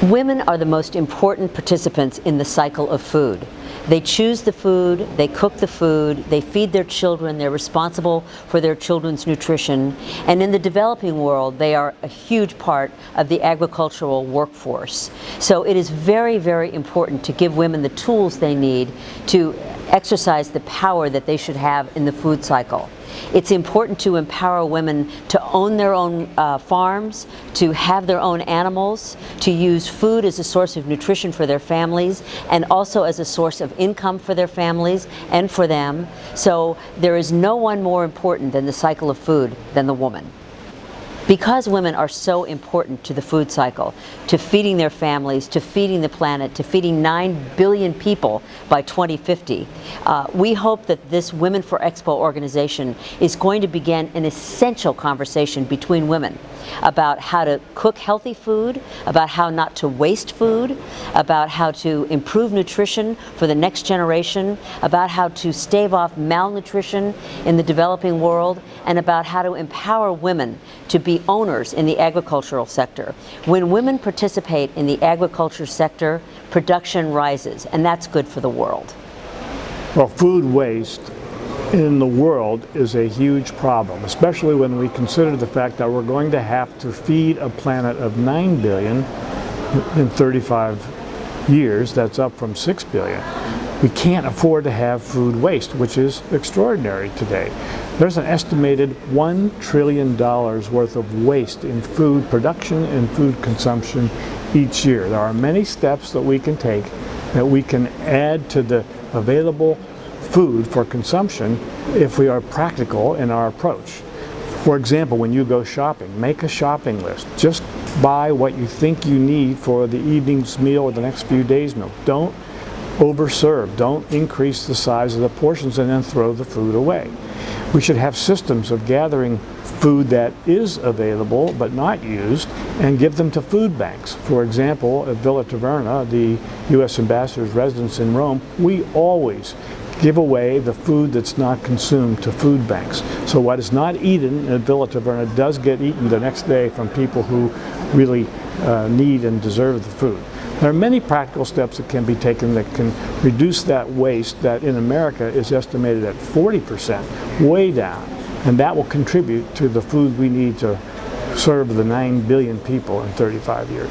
Women are the most important participants in the cycle of food. They choose the food, they cook the food, they feed their children, they're responsible for their children's nutrition, and in the developing world they are a huge part of the agricultural workforce. So it is very, very important to give women the tools they need to exercise the power that they should have in the food cycle. It's important to empower women to own their own farms, to have their own animals, to use food as a source of nutrition for their families and also as a source of income for their families and for them. So there is no one more important than the cycle of food than the woman. Because women are so important to the food cycle, to feeding their families, to feeding the planet, to feeding 9 billion people by 2050, we hope that this Women for Expo organization is going to begin an essential conversation between women about how to cook healthy food, about how not to waste food, about how to improve nutrition for the next generation, about how to stave off malnutrition in the developing world, and about how to empower women to be owners in the agricultural sector. When women participate in the agriculture sector, production rises, and that's good for the world. Well, food waste in the world is a huge problem, especially when we consider the fact that we're going to have to feed a planet of 9 billion in 35 years. That's up from 6 billion. We can't afford to have food waste, which is extraordinary today. There's an estimated $1 trillion worth of waste in food production and food consumption each year. There are many steps that we can take that we can add to the available food for consumption if we are practical in our approach. For example, when you go shopping, make a shopping list. Just buy what you think you need for the evening's meal or the next few days' meal. Don't overserve. Don't increase the size of the portions and then throw the food away. We should have systems of gathering food that is available but not used and give them to food banks. For example, at Villa Taverna, the U.S. Ambassador's residence in Rome, we always give away the food that's not consumed to food banks. So what is not eaten at Villa Taverna does get eaten the next day from people who really need and deserve the food. There are many practical steps that can be taken that can reduce that waste that in America is estimated at 40%, way down. And that will contribute to the food we need to serve the 9 billion people in 35 years.